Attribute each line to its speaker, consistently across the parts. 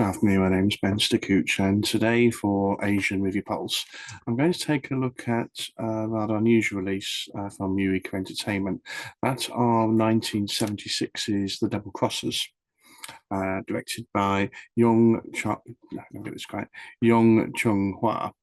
Speaker 1: afternoon, my name's Ben Stykuc, and today for Asian Movie Pulse, I'm going to take a look at a rather unusual release from Eureka Entertainment. That's our 1976's The Double Crossers, directed by let me get this right, Yong Chung Hua.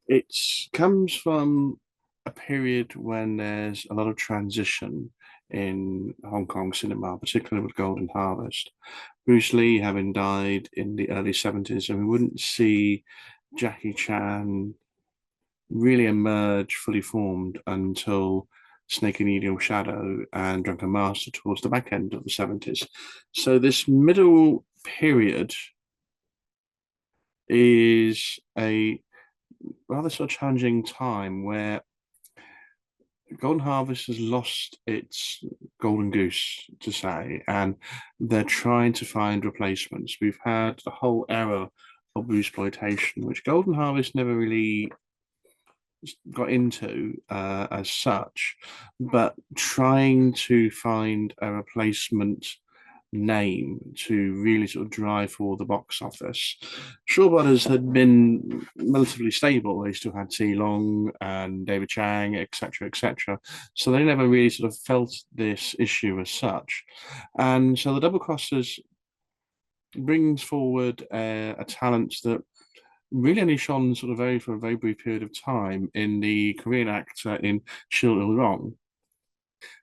Speaker 1: It comes from a period when there's a lot of transition in Hong Kong cinema, particularly with Golden Harvest. Bruce Lee having died in the early 70s, and we wouldn't see Jackie Chan really emerge fully formed until Snake and Needle Shadow and Drunken Master towards the back end of the 70s. So this middle period is a rather sort of challenging time where Golden Harvest has lost its golden goose, to say, and they're trying to find replacements. We've had the whole era of exploitation, which Golden Harvest never really got into as such, but trying to find a replacement name to really sort of drive for the box office. Shaw Brothers had been relatively stable. They still had T Long and David Chang, etc., etc. So they never really sort of felt this issue as such. And so the Double Crossers brings forward a talent that really only shone sort of for a very brief period of time in the Korean actor in Shil Il Rong,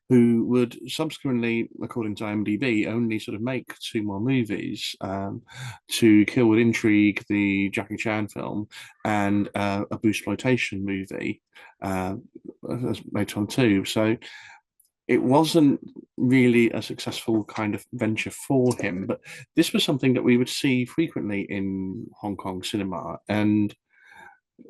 Speaker 1: who would subsequently, according to IMDb, only sort of make two more movies, To Kill with Intrigue, the Jackie Chan film, and a Bluesploitation movie later on too. So it wasn't really a successful kind of venture for him, but this was something that we would see frequently in Hong Kong cinema, and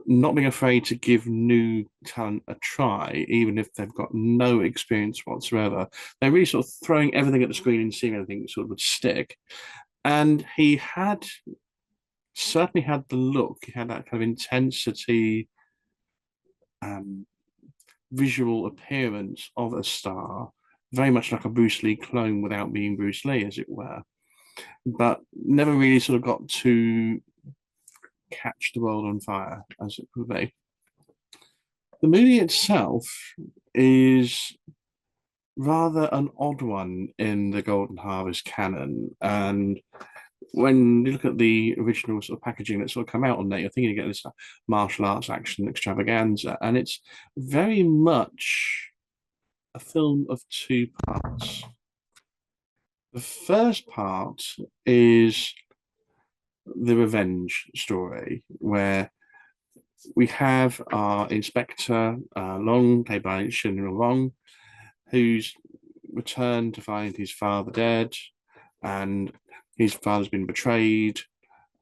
Speaker 1: not being afraid to give new talent a try, even if they've got no experience whatsoever. They're really sort of throwing everything at the screen and seeing anything sort of would stick. And he had certainly had the look, he had that kind of intensity, um, visual appearance of a star, very much like a Bruce Lee clone without being Bruce Lee, as it were, but never really sort of got to catch the world on fire, as it would be. The movie itself is rather an odd one in the Golden Harvest canon. And when you look at the original sort of packaging that's sort of come out on there, you're thinking you get this martial arts action extravaganza. And it's very much a film of two parts. The first part is the revenge story, where we have our Inspector Long, played by Shin Long, who's returned to find his father dead, and his father's been betrayed,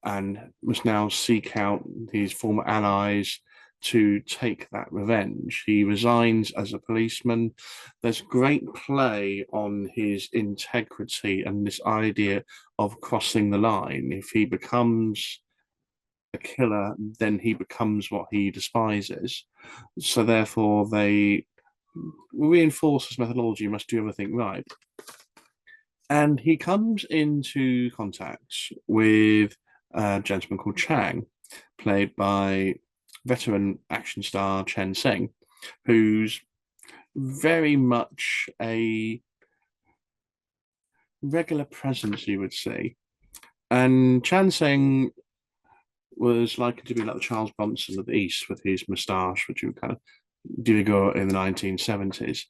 Speaker 1: and must now seek out his former allies to take that revenge. He resigns as a policeman. There's great play on his integrity and this idea of crossing the line. If he becomes a killer, then he becomes what he despises. So therefore, they reinforce his methodology. You must do everything right. And he comes into contact with a gentleman called Chang, played by veteran action star Chen Seng, who's very much a regular presence, you would say. And Chan Seng was likely to be like the Charles Bronson of the East with his moustache, which you kind of de rigueur in the 1970s,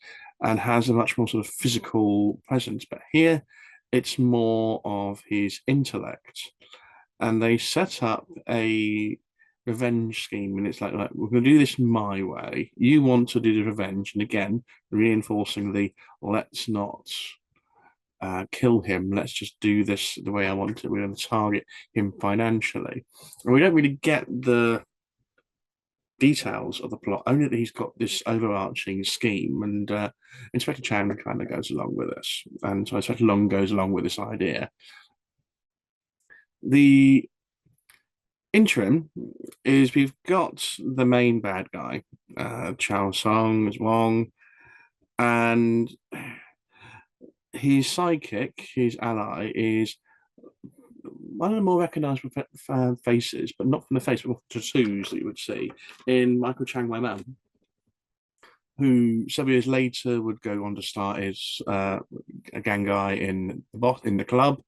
Speaker 1: and has a much more sort of physical presence. But here it's more of his intellect. And they set up a revenge scheme, and it's like we're going to do this my way. You want to do the revenge, and again, reinforcing the let's not kill him. Let's just do this the way I want it. We're going to target him financially. And we don't really get the details of the plot, only that he's got this overarching scheme, and Inspector Chan kind of goes along with this. And so Inspector Long goes along with this idea. The interim is we've got the main bad guy, Chow Song as Wong, and his sidekick, his ally, is one of the more recognisable faces, but not from the face, but from the tattoos that you would see in Michael Chang Wai Man, who several years later would go on to start as a gang guy in the club,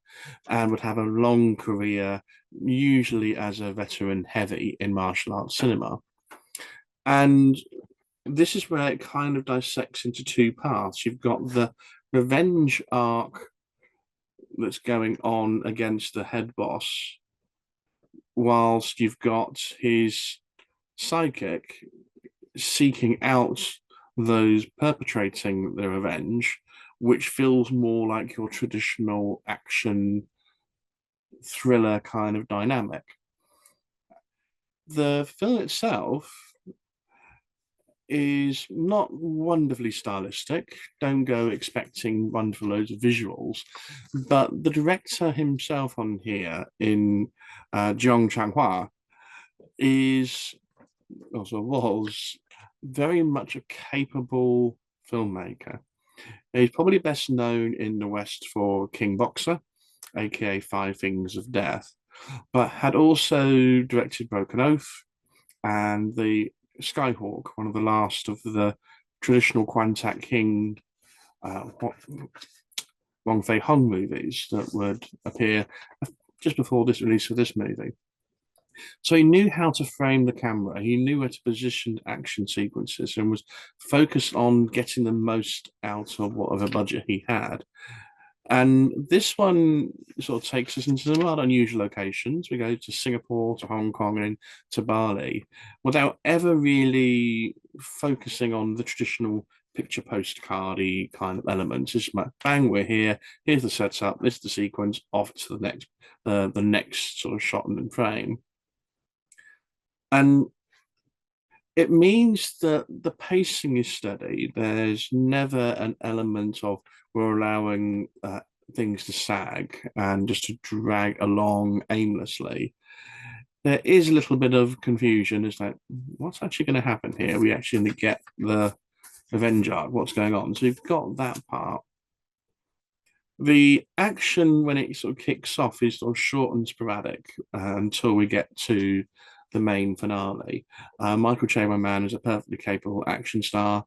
Speaker 1: and would have a long career, usually as a veteran heavy in martial arts cinema. And this is where it kind of dissects into two paths. You've got the revenge arc that's going on against the head boss, whilst you've got his sidekick seeking out those perpetrating the revenge, which feels more like your traditional action thriller kind of dynamic. The film itself is not wonderfully stylistic. Don't go expecting wonderful loads of visuals, but the director himself on here in Zhong Changhua is also was very much a capable filmmaker. He's probably best known in the West for King Boxer, aka Five Fingers of Death, but had also directed Broken Oath and the Skyhawk, one of the last of the traditional Kwantak King Wong Fei Hung movies that would appear just before this release of this movie. So he knew how to frame the camera, he knew where to position action sequences, and was focused on getting the most out of whatever budget he had. And this one sort of takes us into some rather unusual locations. We go to Singapore, to Hong Kong, and to Bali, without ever really focusing on the traditional picture postcardy kind of elements. It's like, bang, we're here. Here's the setup. This is the sequence. Off to the next sort of shot and frame. And it means that the pacing is steady. There's never an element of we're allowing things to sag and just to drag along aimlessly. There is a little bit of confusion. It's like, what's actually going to happen here? We actually get the revenge arc. What's going on? So you've got that part. The action, when it sort of kicks off, is sort of short and sporadic until we get to the main finale. Michael Che Man is a perfectly capable action star.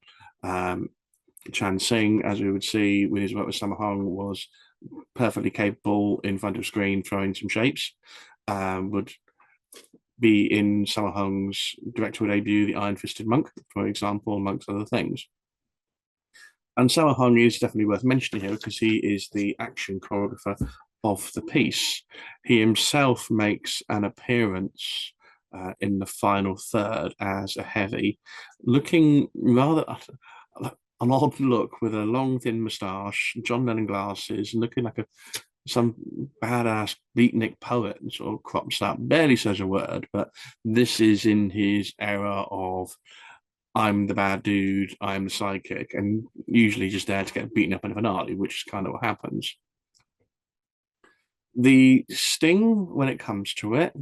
Speaker 1: Chan Sing, as we would see with his work with Sammo Hung, was perfectly capable in front of screen throwing some shapes. Would be in Sammo Hung's directorial debut, The Iron Fisted Monk, for example, amongst other things. And Sammo Hung is definitely worth mentioning here because he is the action choreographer of the piece. He himself makes an appearance in the final third as a heavy, looking rather an odd look with a long thin moustache, John Lennon glasses, and looking like some badass beatnik poet, and sort of crops up, barely says a word, but this is in his era of I'm the bad dude, I'm the sidekick, and usually just there to get beaten up in a finale, which is kind of what happens. The sting, when it comes to it,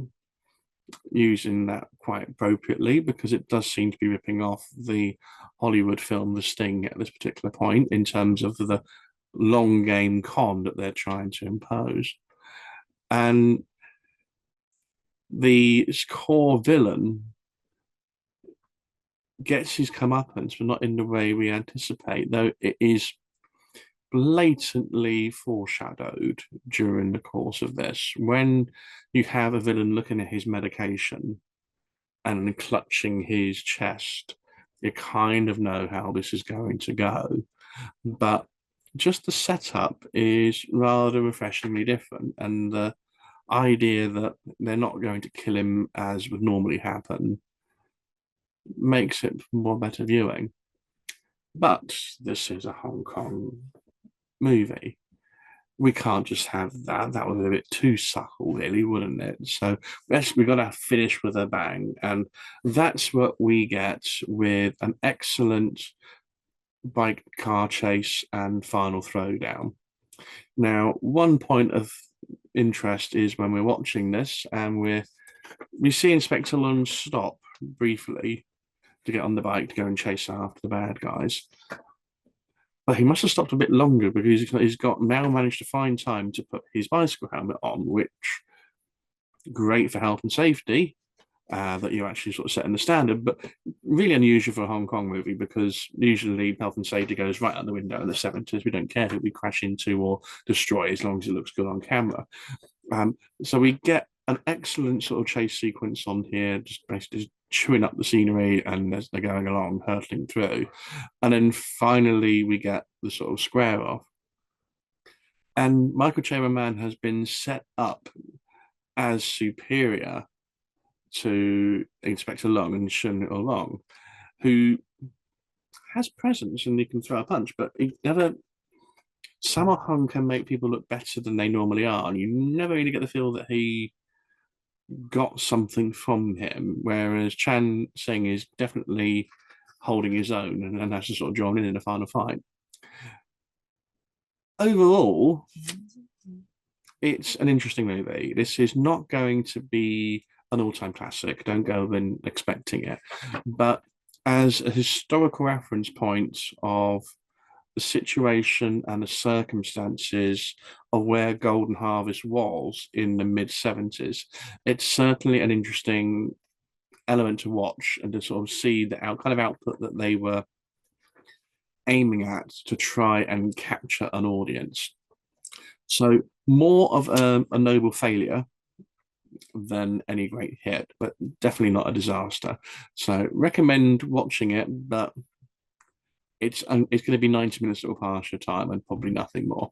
Speaker 1: using that quite appropriately because it does seem to be ripping off the Hollywood film The Sting at this particular point in terms of the long game con that they're trying to impose. And the core villain gets his comeuppance, but not in the way we anticipate, though it is blatantly foreshadowed during the course of this. When you have a villain looking at his medication and clutching his chest, you kind of know how this is going to go. But just the setup is rather refreshingly different. And the idea that they're not going to kill him as would normally happen makes it more better viewing. But this is a Hong Kong movie. We can't just have that. That would be a bit too subtle, really, wouldn't it? So we've got to finish with a bang. And that's what we get with an excellent bike car chase and final throwdown. Now, one point of interest is when we're watching this and we see Inspector Lund stop briefly to get on the bike to go and chase after the bad guys. But he must have stopped a bit longer because he's got now managed to find time to put his bicycle helmet on, which great for health and safety, that you're actually sort of setting the standard, but really unusual for a Hong Kong movie because usually health and safety goes right out the window in the 70s. We don't care who we crash into or destroy as long as it looks good on camera. So we get an excellent sort of chase sequence on here, just basically chewing up the scenery and as they're going along, hurtling through. And then finally we get the sort of square off. And Michael Chamberlain has been set up as superior to Inspector Long and Shun Long, who has presence and he can throw a punch, but he never. Sammo Hung can make people look better than they normally are, and you never really get the feel that he got something from him. Whereas Chan Sing is definitely holding his own and has to sort of join in the final fight. Overall, it's an interesting movie. This is not going to be an all-time classic. Don't go in expecting it, but as a historical reference point of the situation and the circumstances of where Golden Harvest was in the mid 70s, it's certainly an interesting element to watch and to sort of see the kind of output that they were aiming at to try and capture an audience. So more of a noble failure than any great hit, but definitely not a disaster. So recommend watching it, but it's going to be 90 minutes that will pass your time and probably nothing more.